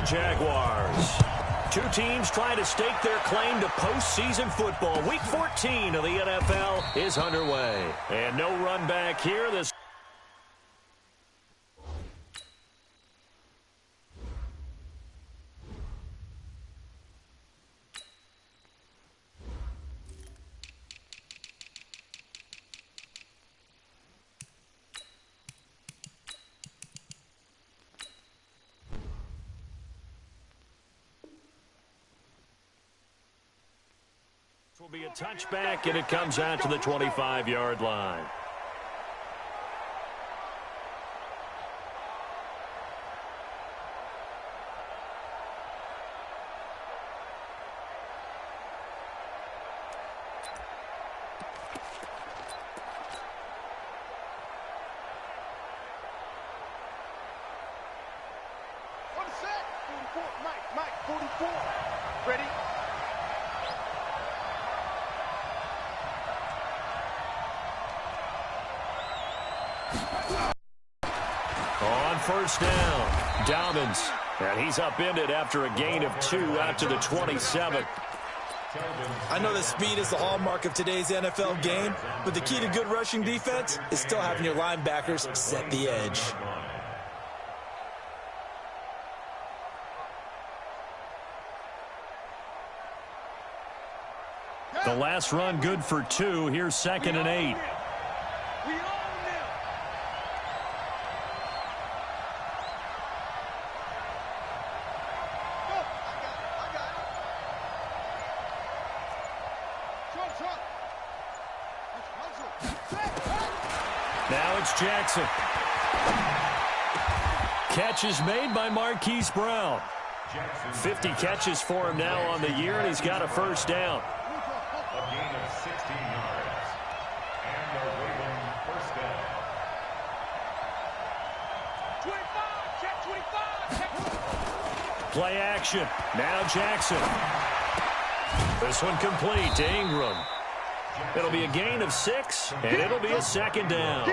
Jacksonville Jaguars. Two teams trying to stake their claim to postseason football. Week 14 of the NFL is underway. And no run back here. This will be a touchback, and it comes out to the 25-yard line. On the set, 44, Mike, 44. Ready? On first down, Dobbins. And he's upended after a gain of 2 out to the 27. I know that speed is the hallmark of today's NFL game, but the key to good rushing defense is still having your linebackers set the edge. The last run good for 2. Here's 2nd and 8. Now it's Jackson. Catch is made by Marquise Brown. 50 catches for him now on the year, and he's got a first down. A gain of 16 yards. And a Raven first down. 25, check 25, check. Play action. Now Jackson. This one complete to Ingram. It'll be a gain of 6, and it'll be a 2nd down.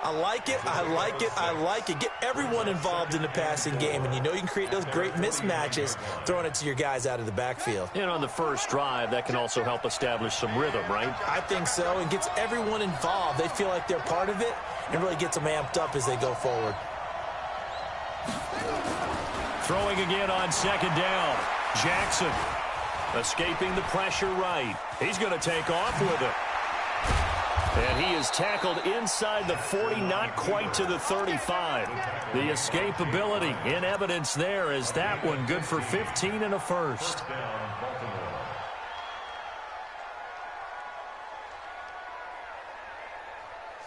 I like it, I like it, I like it. Get everyone involved in the passing game, and you know you can create those great mismatches throwing it to your guys out of the backfield. And on the first drive, that can also help establish some rhythm, right? I think so, and gets everyone involved. They feel like they're part of it, and really gets them amped up as they go forward. Throwing again on 2nd down. Jackson escaping the pressure right. He's going to take off with it. And he is tackled inside the 40, not quite to the 35. The escapability in evidence there is that one good for 15 and a first.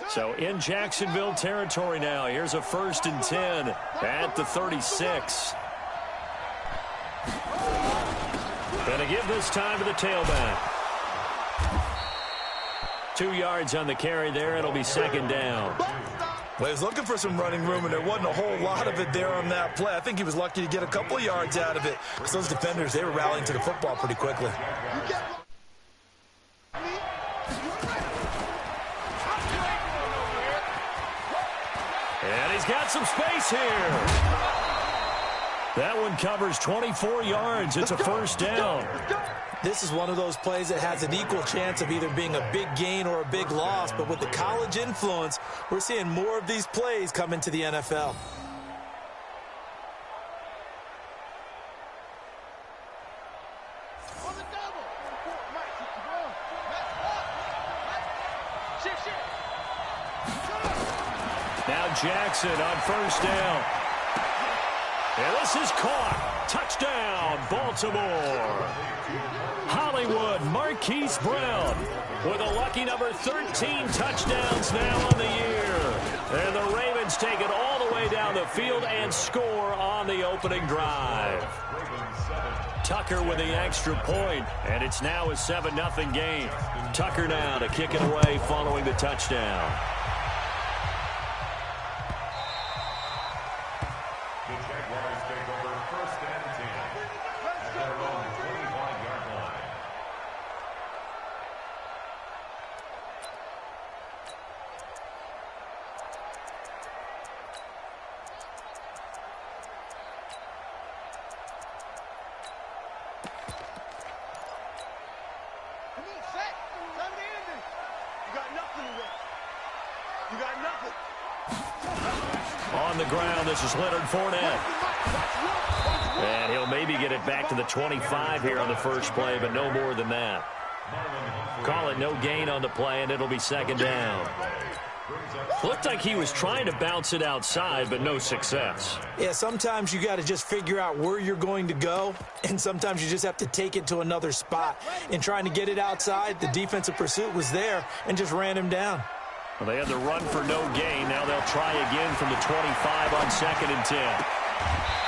So in Jacksonville territory now. Here's a 1st and 10 at the 36. Going to give this time to the tailback. 2 yards on the carry there. It'll be 2nd down. Well, he was looking for some running room, and there wasn't a whole lot of it there on that play. I think he was lucky to get a couple of yards out of it, because those defenders, they were rallying to the football pretty quickly. And he's got some space here. That one covers 24 yards. It's a first down. This is one of those plays that has an equal chance of either being a big gain or a big loss, but with the college influence, we're seeing more of these plays come into the NFL. Now Jackson on first down. And this is caught. Touchdown, Baltimore. Hollywood, Marquise Brown with a lucky number 13 touchdowns now on the year. And the Ravens take it all the way down the field and score on the opening drive. Tucker with the extra point, and it's now a 7-0 game. Tucker now to kick it away following the touchdown. The Jaguars take over 1st and 10 at their own 25-yard line. got nothing to win. You got nothing. On the ground, this is Leonard Fournette. And he'll maybe get it back to the 25 here on the first play, but no more than that. Call it no gain on the play, and it'll be second down. Looked like he was trying to bounce it outside, but no success. Yeah, sometimes you got to just figure out where you're going to go, and sometimes you just have to take it to another spot. In trying to get it outside, the defensive pursuit was there and just ran him down. Well, they had the run for no gain. Now they'll try again from the 25 on 2nd and 10.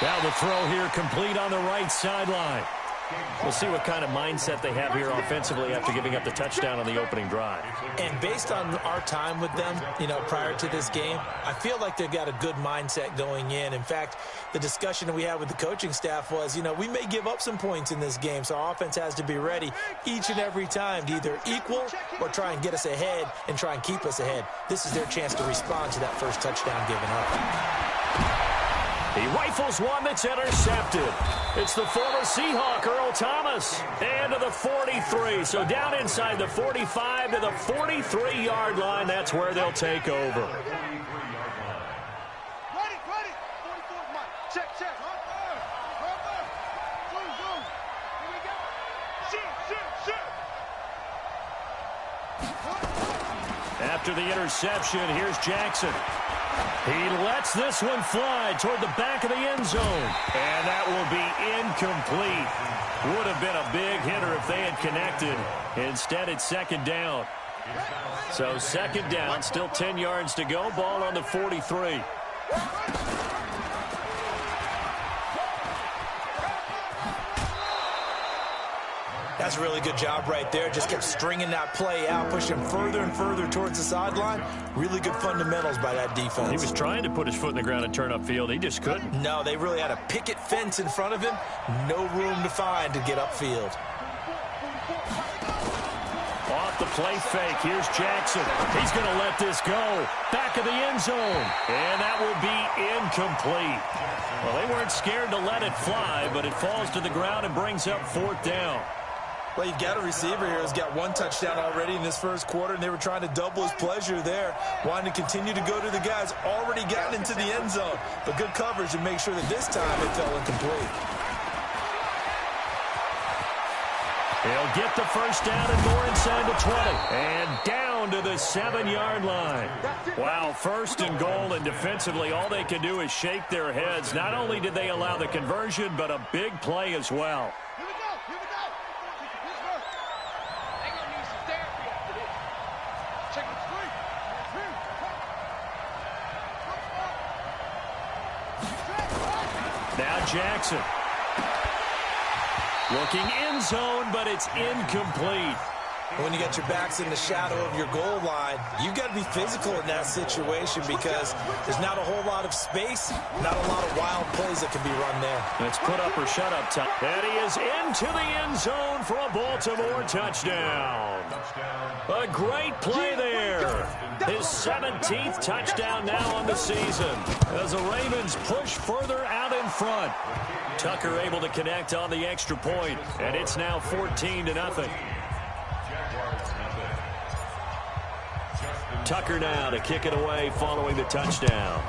Now the throw here complete on the right sideline. We'll see what kind of mindset they have here offensively after giving up the touchdown on the opening drive. And based on our time with them, prior to this game, I feel like they've got a good mindset going in. In fact, the discussion that we had with the coaching staff was, we may give up some points in this game, so our offense has to be ready each and every time to either equal or try and get us ahead and try and keep us ahead. This is their chance to respond to that first touchdown given up. He rifles one that's intercepted. It's the former Seahawk, Earl Thomas. And to the 43. So down inside the 45 to the 43-yard line. That's where they'll take over. Ready. 44, Mike. Check. Go. Here we go. Shoot. After the interception, here's Jackson. He lets this one fly toward the back of the end zone. And that will be incomplete. Would have been a big hitter if they had connected. Instead, it's second down. So second down, still 10 yards to go. Ball on the 43. That's a really good job right there. Just kept stringing that play out, pushing further and further towards the sideline. Really good fundamentals by that defense. He was trying to put his foot in the ground and turn upfield. He just couldn't. No, they really had a picket fence in front of him. No room to find to get upfield. Off the play fake. Here's Jackson. He's going to let this go. Back of the end zone. And that will be incomplete. Well, they weren't scared to let it fly, but it falls to the ground and brings up fourth down. Well, you've got a receiver here who's got one touchdown already in this first quarter, and they were trying to double his pleasure there, wanting to continue to go to the guys already gotten into the end zone. But good coverage and make sure that this time it fell incomplete. He'll get the first down and more inside the 20. And down to the 7-yard line. Wow, first and goal, and defensively all they can do is shake their heads. Not only did they allow the conversion, but a big play as well. Here we go. They're going to need some therapy after this. Check the screen. Now Jackson. Looking end zone, but it's incomplete. When you got your backs in the shadow of your goal line, you've got to be physical in that situation because there's not a whole lot of space, not a lot of wild plays that can be run there. It's put up or shut up time. And he is into the end zone for a Baltimore touchdown. A great play there. His 17th touchdown now on the season as the Ravens push further out in front. Tucker able to connect on the extra point, and it's now 14-0. Tucker now to kick it away following the touchdown.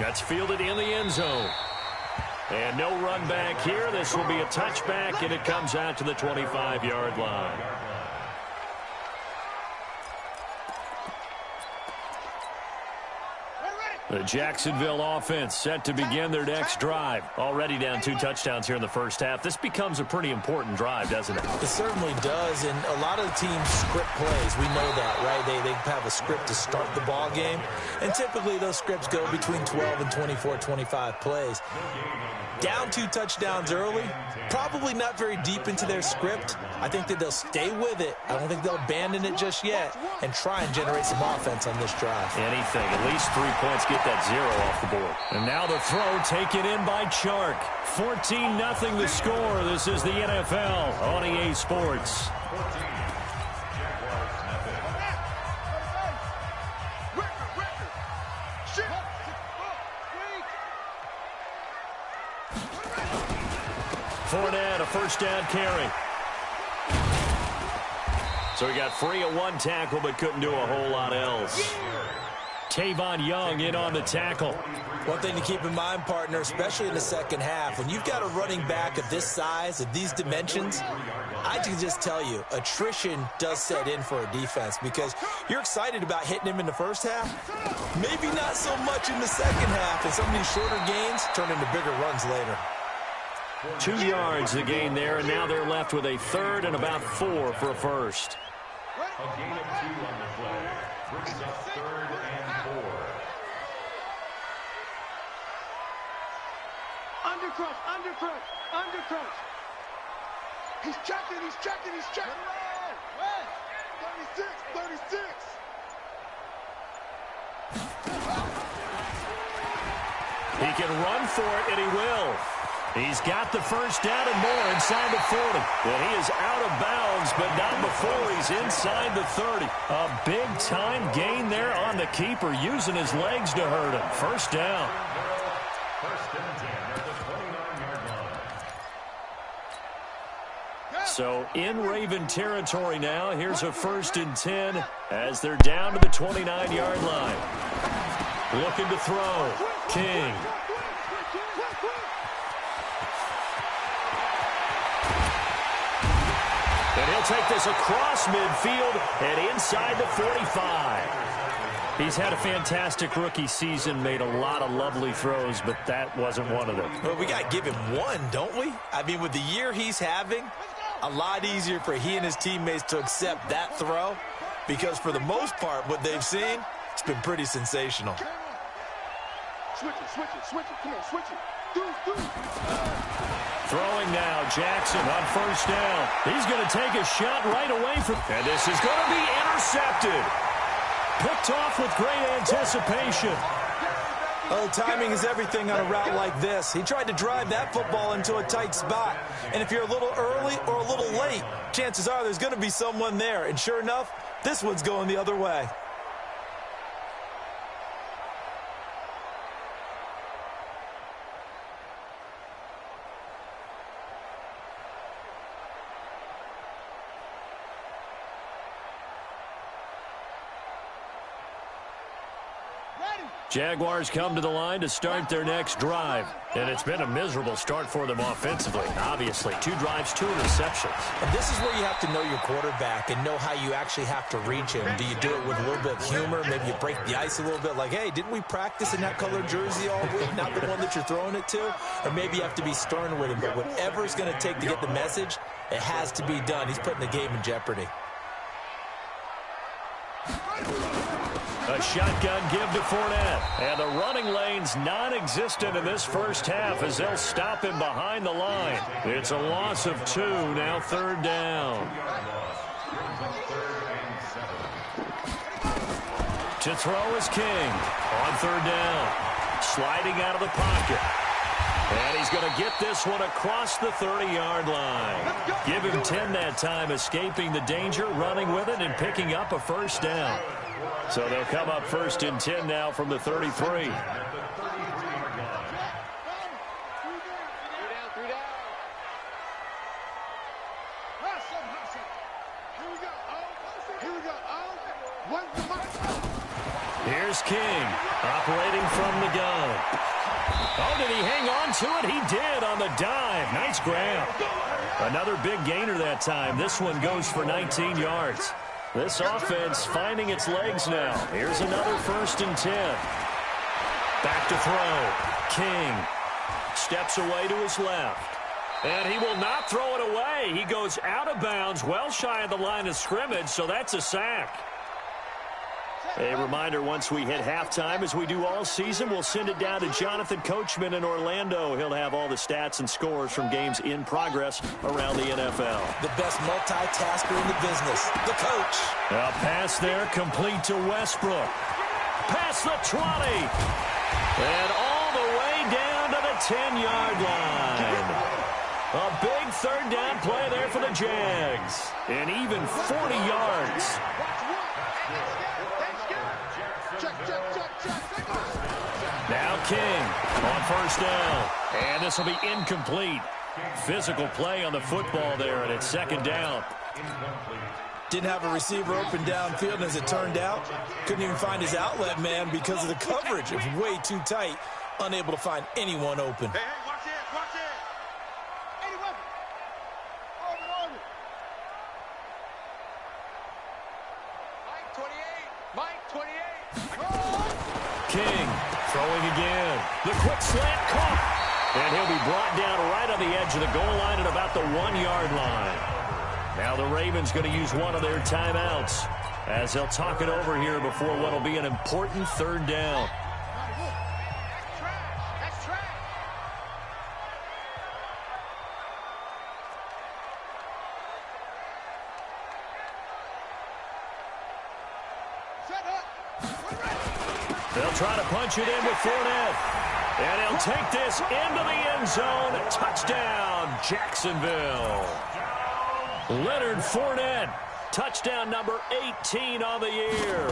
That's fielded in the end zone. And no run back here. This will be a touchback, and it comes out to the 25-yard line. The Jacksonville offense set to begin their next drive. Already down 2 touchdowns here in the first half. This becomes a pretty important drive, doesn't it? It certainly does, and a lot of the teams script plays. We know that, right? They have a script to start the ball game, and typically those scripts go between 12 and 24, 25 plays. Down 2 touchdowns early, probably not very deep into their script. I think that they'll stay with it. I don't think they'll abandon it just yet and try and generate some offense on this drive. Anything, at least 3 points, get that 0 off the board. And now the throw taken in by Chark. 14-0 the score. This is the NFL on EA Sports. Fournette, a first down carry. So he got free of one tackle but couldn't do a whole lot else. Tavon Young in on the tackle. One thing to keep in mind, partner, especially in the second half, when you've got a running back of this size, of these dimensions, I can just tell you, attrition does set in for a defense because you're excited about hitting him in the first half. Maybe not so much in the second half, and some of these shorter gains turn into bigger runs later. 2 yards the gain there, and now they're left with a third and about 4 for a first. A gain of 2 on the play. Brings up 3rd and 4. Undercrunch, undercrunch, undercrunch. He's checking, he's checking, he's checking. 36, 36. He can run for it, and he will. He's got the first down and more inside the 40. And he is out of bounds, but not before he's inside the 30. A big-time gain there on the keeper, using his legs to hurt him. First down. First and 10 at the 29-yard line. So in Raven territory now. Here's a 1st and 10 as they're down to the 29-yard line. Looking to throw. King. And he'll take this across midfield and inside the 45. He's had a fantastic rookie season, made a lot of lovely throws, but that wasn't one of them. Well, we got to give him one, don't we? I mean, with the year he's having, a lot easier for he and his teammates to accept that throw because for the most part, what they've seen, it's been pretty sensational. Switch it, switch it, switch it. Come on, switch it. Do. Throwing now, Jackson on first down. He's going to take a shot right away from, and this is going to be intercepted. Picked off with great anticipation. Oh, timing is everything on a route like this. He tried to drive that football into a tight spot. And if you're a little early or a little late, chances are there's going to be someone there. And sure enough, this one's going the other way. Jaguars come to the line to start their next drive. And it's been a miserable start for them offensively, obviously. 2 drives, 2 interceptions. And this is where you have to know your quarterback and know how you actually have to reach him. Do you do it with a little bit of humor? Maybe you break the ice a little bit like, hey, didn't we practice in that colored jersey all week? Not the one that you're throwing it to? Or maybe you have to be stern with him. But whatever it's going to take to get the message, it has to be done. He's putting the game in jeopardy. A shotgun give to Fournette. And the running lane's non-existent in this first half as they'll stop him behind the line. It's a loss of 2, now 3rd down. To throw is King on 3rd down. Sliding out of the pocket. And he's going to get this one across the 30-yard line. Give him 10 that time, escaping the danger, running with it, and picking up a first down. So they'll come up 1st and 10 now from the 33. Here's King, operating from the gun. Oh, did he hang on to it? He did on the dive. Nice grab. Another big gainer that time. This one goes for 19 yards. This offense finding its legs now. Here's another 1st and 10. Back to throw. King steps away to his left. And he will not throw it away. He goes out of bounds, well shy of the line of scrimmage, so that's a sack. A reminder, once we hit halftime, as we do all season, we'll send it down to Jonathan Coachman in Orlando. He'll have all the stats and scores from games in progress around the NFL. The best multitasker in the business, the coach. A pass there, complete to Westbrook. Past the 20. And all the way down to the 10-yard line. A big 3rd down play there for the Jags. And even 40 yards. Now King on 1st down. And this will be incomplete. Physical play on the football there, and it's 2nd down. Didn't have a receiver open downfield, and as it turned out, couldn't even find his outlet man because of the coverage. It was way too tight, unable to find anyone open. Hey, watch it, watch it. 81. Over. Mike 28. King throwing again. The quick slant caught. And he'll be brought down right on the edge of the goal line at about the 1-yard line. Now the Ravens going to use one of their timeouts as they'll talk it over here before what will be an important third down. That's trash. Set up. We're ready. They'll try to punch it in with Fournette. And he'll take this into the end zone. Touchdown, Jacksonville. Leonard Fournette, touchdown number 18 on the year,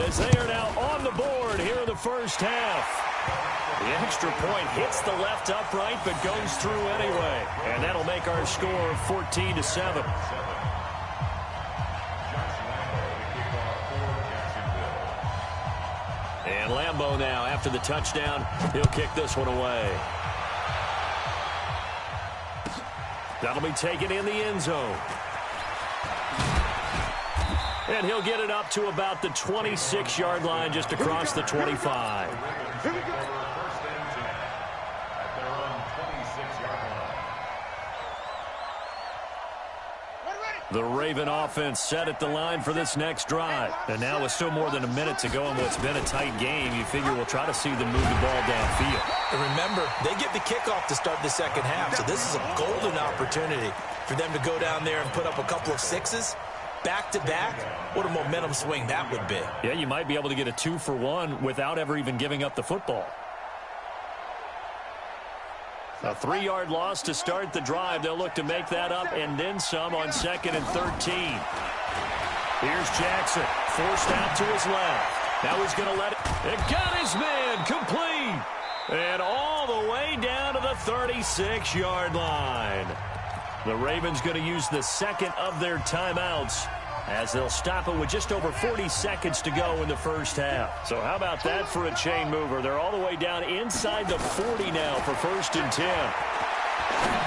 as they are now on the board here in the first half. The extra point hits the left upright, but goes through anyway. And that'll make our score 14-7. And Lambeau now, after the touchdown, he'll kick this one away. That'll be taken in the end zone. And he'll get it up to about the 26-yard line, just across the 25. Here we go. First and 10 at their own 26-yard line. The Raven offense set at the line for this next drive. And now with still more than a minute to go in what's been a tight game, you figure we'll try to see them move the ball downfield. And remember, they get the kickoff to start the second half, so this is a golden opportunity for them to go down there and put up a couple of sixes back-to-back. What a momentum swing that would be. Yeah, you might be able to get a 2-for-1 without ever even giving up the football. A 3-yard loss to start the drive. They'll look to make that up and then some on 2nd and 13. Here's Jackson, forced out to his left. Now he's going to let it. It got his man complete. And all the way down to the 36-yard line. The Ravens going to use the second of their timeouts as they'll stop it with just over 40 seconds to go in the first half. So how about that for a chain mover? They're all the way down inside the 40 now for 1st and 10.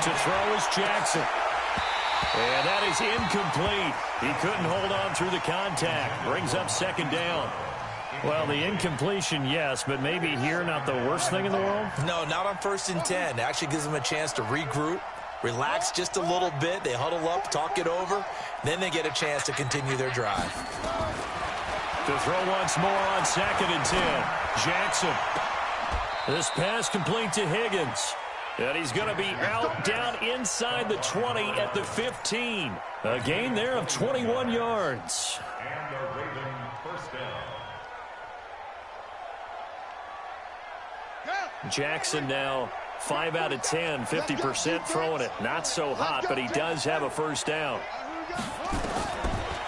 To throw is Jackson. And that is incomplete. He couldn't hold on through the contact. Brings up 2nd down. Well, the incompletion, yes, but maybe here not the worst thing in the world? No, not on 1st and 10. It actually gives them a chance to regroup, relax just a little bit. They huddle up, talk it over. Then they get a chance to continue their drive. To throw once more on 2nd and 10. Jackson. This pass complete to Higgins. And he's going to be out down inside the 20 at the 15. A gain there of 21 yards. And the Raven first down. Jackson now 5 out of 10, 50% throwing it. Not so hot, but he does have a first down.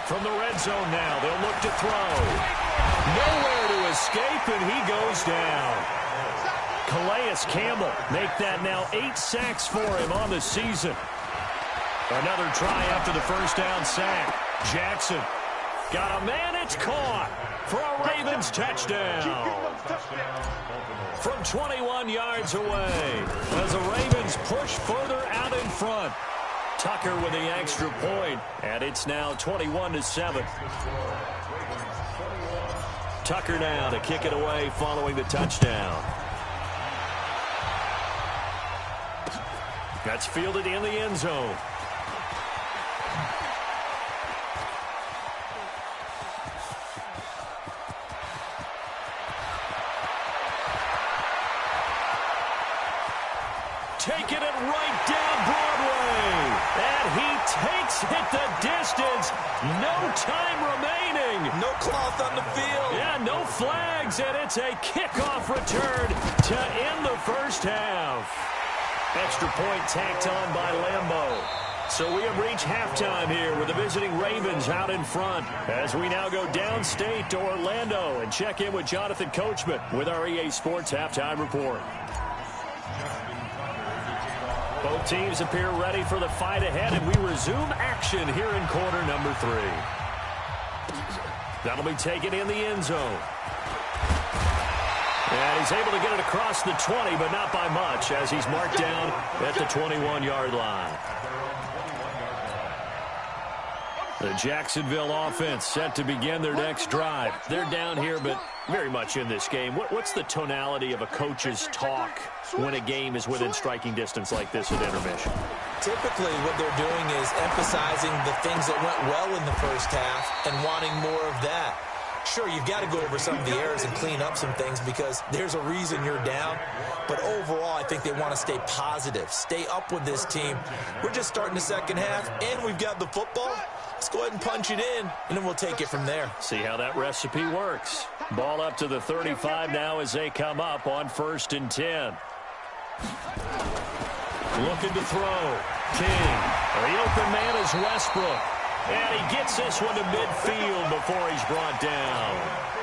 From the red zone now, they'll look to throw. Nowhere to escape, and he goes down. Calais Campbell make that now 8 sacks for him on the season. Another try after the first down sack. Jackson got a man, it's caught for a Ravens touchdown. From 21 yards away as the Ravens push further out in front. Tucker with the extra point, and it's now 21-7. Tucker now to kick it away following the touchdown. That's fielded in the end zone. Taking it right down Broadway. And he takes it the distance. No time remaining. No cloth on the field. Yeah, no flags, and it's a kickoff return to end the first half. Extra point tacked on by Lambeau. So we have reached halftime here with the visiting Ravens out in front as we now go downstate to Orlando and check in with Jonathan Coachman with our EA Sports Halftime Report. Both teams appear ready for the fight ahead, and we resume action here in quarter number 3. That'll be taken in the end zone. And he's able to get it across the 20, but not by much, as he's marked down at the 21-yard line. The Jacksonville offense set to begin their next drive. They're down here, but very much in this game. What's the tonality of a coach's talk when a game is within striking distance like this at intermission? Typically, what they're doing is emphasizing the things that went well in the first half and wanting more of that. Sure, you've got to go over some of the errors and clean up some things because there's a reason you're down. But overall, I think they want to stay positive, stay up with this team. We're just starting the second half, and we've got the football. Let's go ahead and punch it in, and then we'll take it from there. See how that recipe works. Ball up to the 35 now as they come up on 1st and 10. Looking to throw. King. The open man is Westbrook. And he gets this one to midfield before he's brought down.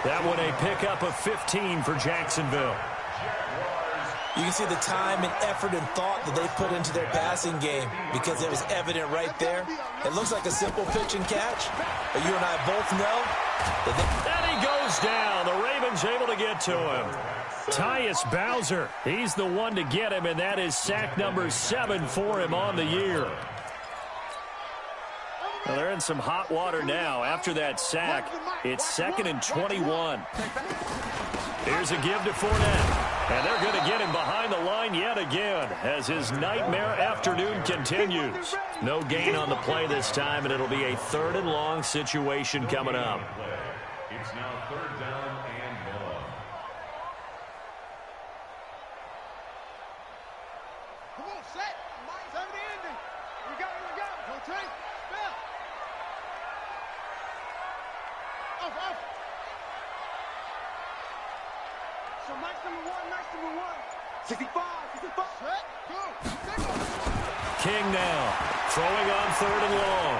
That one a pickup of 15 for Jacksonville. You can see the time and effort and thought that they put into their passing game because it was evident right there. It looks like a simple pitch and catch, but you and I both know that and he goes down. The Ravens able to get to him. Tyus Bowser, he's the one to get him, and that is sack number 7 for him on the year. Well, they're in some hot water now. After that sack, it's 2nd and 21. Here's a give to Fournette. And they're going to get him behind the line yet again as his nightmare afternoon continues. No gain on the play this time, and it'll be a 3rd and long situation coming up. It's now 3rd down and long. Come on, set. 7 ending. We got it. Go, Trey. Spell. Off. So nice number one. 65. Set. Go. King now throwing on 3rd and long.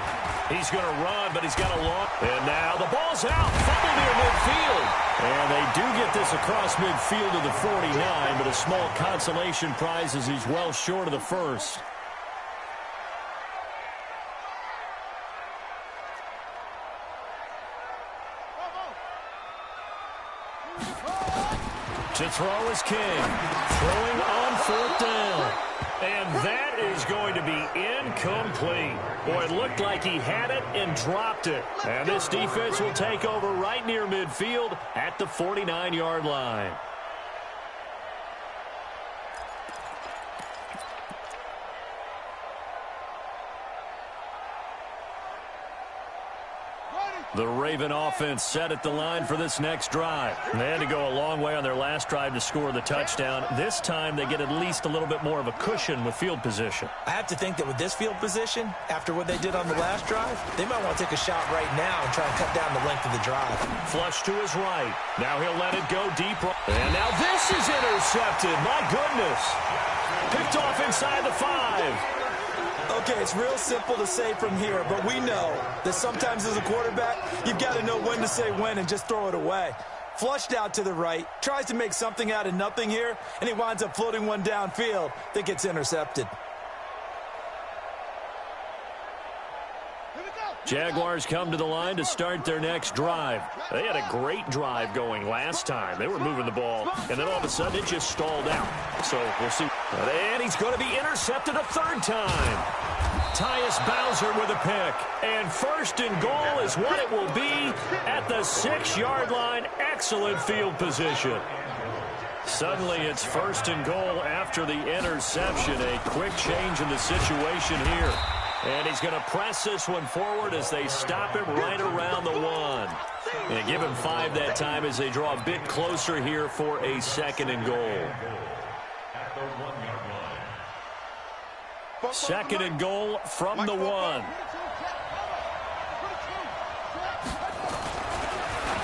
He's going to run, but he's got a long. And now the ball's out. Fumble near midfield. And they do get this across midfield to the 49, but a small consolation prize as he's well short of the first. To throw is King. Throwing on 4th down. And that is going to be incomplete. Boy, it looked like he had it and dropped it. And this defense will take over right near midfield at the 49-yard line. The Raven offense set at the line for this next drive. They had to go a long way on their last drive to score the touchdown. This time they get at least a little bit more of a cushion with field position. I have to think that with this field position, after what they did on the last drive, they might want to take a shot right now and try and cut down the length of the drive. Flush to his right. Now he'll let it go deep. And now this is intercepted. My goodness. Picked off inside the 5. Okay, it's real simple to say from here, but we know that sometimes as a quarterback, you've got to know when to say when and just throw it away. Flushed out to the right, tries to make something out of nothing here, and he winds up floating one downfield that gets intercepted. Jaguars come to the line to start their next drive. They had a great drive going last time. They were moving the ball, and then all of a sudden it just stalled out. So we'll see. And he's going to be intercepted a 3rd time. Tyus Bowser with a pick. And 1st and goal is what it will be at the 6-yard line. Excellent field position. Suddenly it's 1st and goal after the interception. A quick change in the situation here. And he's going to press this one forward as they stop him right around the 1. And give him 5 that time as they draw a bit closer here for a 2nd and goal. 2nd and goal from the 1.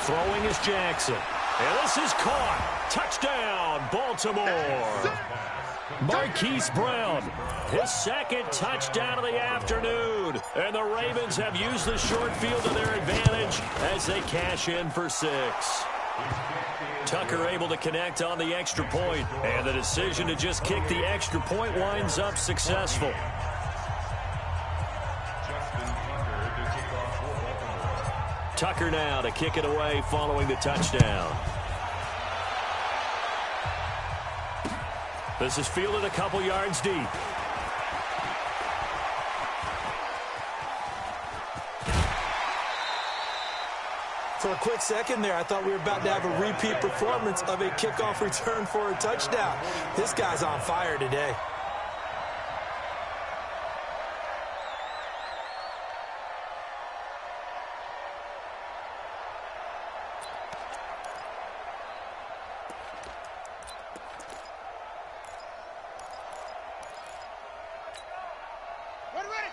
Throwing is Jackson. And this is caught. Touchdown, Baltimore. Marquise Brown, his 2nd touchdown of the afternoon. And the Ravens have used the short field to their advantage as they cash in for 6. Tucker able to connect on the extra point, and the decision to just kick the extra point winds up successful. Tucker now to kick it away following the touchdown. This is fielded a couple yards deep. For a quick second there, I thought we were about to have a repeat performance of a kickoff return for a touchdown. This guy's on fire today.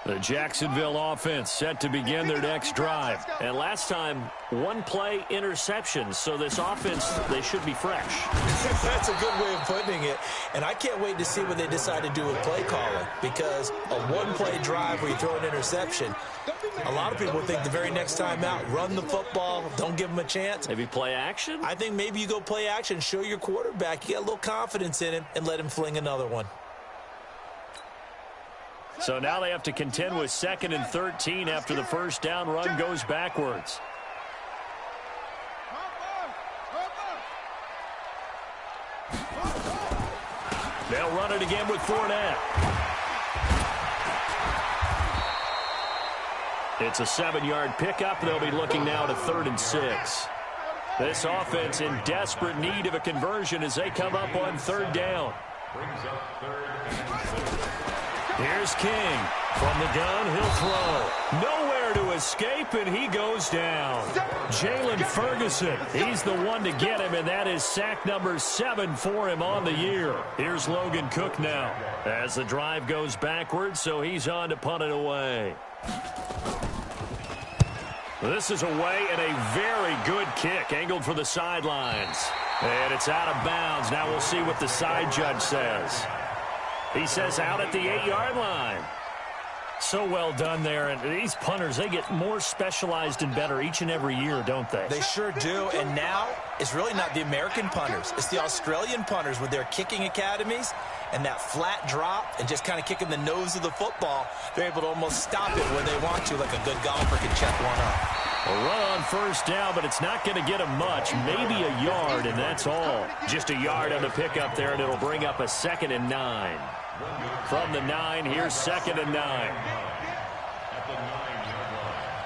The Jacksonville offense set to begin their next drive. And last time, one play interception. So this offense, they should be fresh. That's a good way of putting it. And I can't wait to see what they decide to do with play calling. Because a one-play drive where you throw an interception, a lot of people think the very next time out, run the football, don't give them a chance. Maybe play action? I think maybe you go play action, show your quarterback, you get a little confidence in him, and let him fling another one. So now they have to contend with 2nd and 13 after the first down run goes backwards. They'll run it again with Fournette. It's a 7-yard pickup. They'll be looking now to 3rd and 6. This offense in desperate need of a conversion as they come up on 3rd down. Brings up 3rd and 6. Here's King. From the gun, he'll throw. Nowhere to escape, and he goes down. Jalen Ferguson, he's the one to get him, and that is sack number 7 for him on the year. Here's Logan Cook now as the drive goes backwards, so he's on to punt it away. This is away and a very good kick, angled for the sidelines. And it's out of bounds. Now we'll see what the side judge says. He says out at the 8-yard line. So well done there. And these punters, they get more specialized and better each and every year, don't they? They sure do. And now it's really not the American punters. It's the Australian punters with their kicking academies and that flat drop and just kind of kicking the nose of the football. They're able to almost stop it when they want to, like a good golfer can check one up. A run on first down, but it's not going to get him much. Maybe a yard, and that's all. Just a yard on the pickup there, and it'll bring up a 2nd and 9. From the 9, here's 2nd and 9. At the 9-yard line.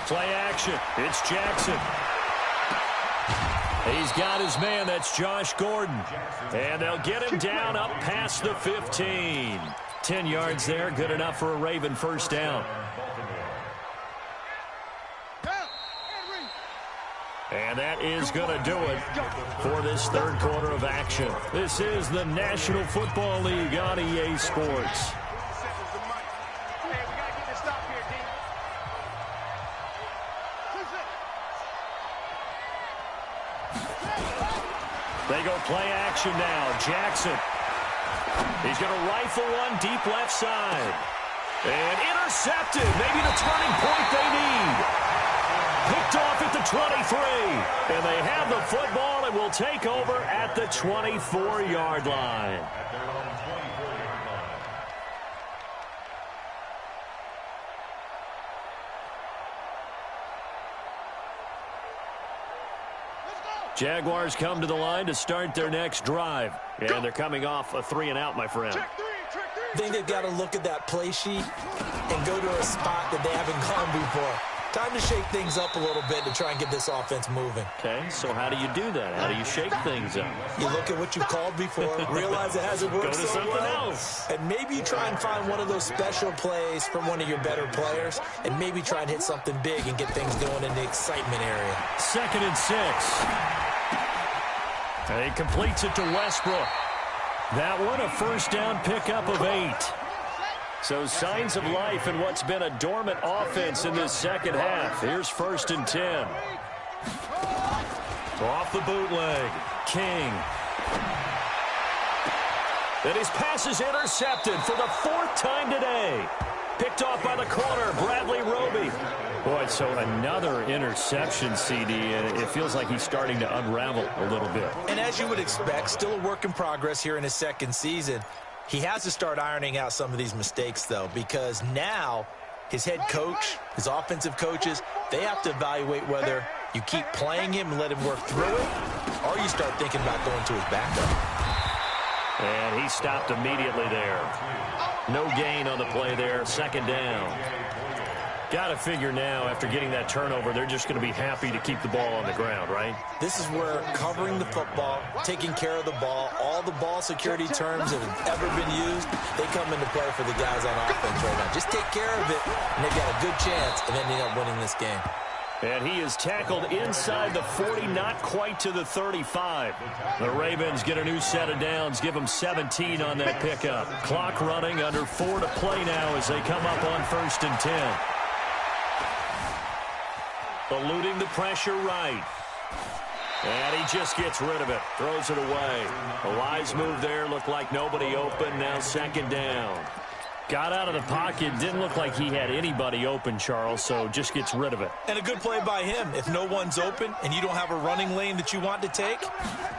Play action. It's Jackson. He's got his man. That's Josh Gordon. And they'll get him down up past the 15. 10 yards there. Good enough for a Raven first down. And that is going to do it for this 3rd quarter of action. This is the National Football League on EA Sports. They go play action now. Jackson. He's going to rifle one deep left side. And intercepted. Maybe the turning point they need. Picked off at the 23. And they have the football and will take over at the 24-yard line. At their own 24-yard line. Jaguars come to the line to start their next drive. And they're coming off a 3-and-out, my friend. I think they've got to look at that play sheet and go to a spot that they haven't gone before. Time to shake things up a little bit to try and get this offense moving. Okay, so how do you do that? How do you shake things up? You look at what you called before, realize it hasn't worked Go to so something well, else. and maybe you try and find one of those special plays from one of your better players, and maybe try and hit something big and get things going in the excitement area. 2nd and 6. And he completes it to Westbrook. That one, a first down pickup of 8. So signs of life in what's been a dormant offense in this second half. Here's 1st and 10. Off the bootleg. King. And his pass is intercepted for the 4th time today. Picked off by the corner, Bradley Roby. Boy, so another interception, CD, and it feels like he's starting to unravel a little bit. And as you would expect, still a work in progress here in his second season. He has to start ironing out some of these mistakes, though, because now his head coach, his offensive coaches, they have to evaluate whether you keep playing him and let him work through it, or you start thinking about going to his backup. And he stopped immediately there. No gain on the play there, second down. Got to figure now, after getting that turnover, they're just going to be happy to keep the ball on the ground, right? This is where covering the football, taking care of the ball, all the ball security terms that have ever been used, they come into play for the guys on offense right now. Just take care of it, and they've got a good chance of ending up winning this game. And he is tackled inside the 40, not quite to the 35. The Ravens get a new set of downs, give them 17 on that pickup. Clock running, under 4 to play now as they come up on 1st and 10. Eluding the pressure right. And he just gets rid of it. Throws it away. A wise move there. Looked like nobody open. Now second down. Got out of the pocket. Didn't look like he had anybody open, Charles, so just gets rid of it. And a good play by him. If no one's open and you don't have a running lane that you want to take,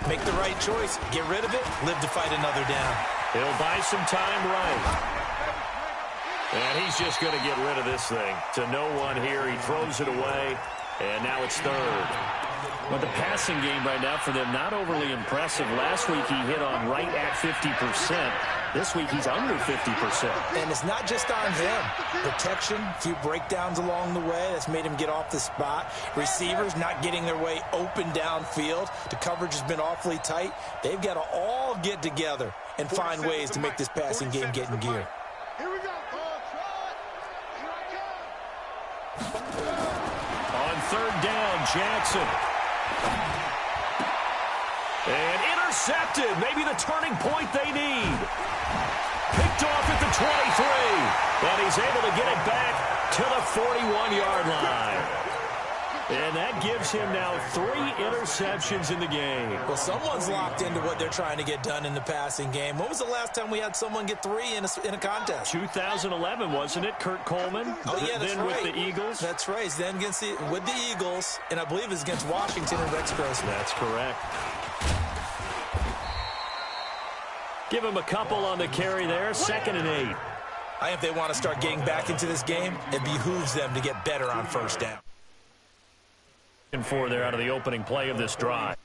make the right choice. Get rid of it. Live to fight another down. He'll buy some time right. And he's just going to get rid of this thing. To no one here. He throws it away. And now it's third. Well, the passing game right now for them, not overly impressive. Last week he hit on right at 50%. This week he's under 50%. And it's not just on him. Protection, a few breakdowns along the way. That's made him get off the spot. Receivers not getting their way open downfield. The coverage has been awfully tight. They've got to all get together and find ways to make this passing game get in gear. Here we go. Third down, Jackson. And intercepted. Maybe the turning point they need. Picked off at the 23. And he's able to get it back to the 41-yard line. And that gives him now 3 interceptions in the game. Well, someone's locked into what they're trying to get done in the passing game. When was the last time we had someone get 3 in a contest? 2011, wasn't it? Kurt Coleman? Oh, yeah, that's then right. With the Eagles? That's right. Then with the Eagles, and I believe it's against Washington and Rex Grossman. That's correct. Give him a couple on the carry there. 2nd and 8. I think if they want to start getting back into this game, it behooves them to get better on first down. And 4 there out of the opening play of this drive.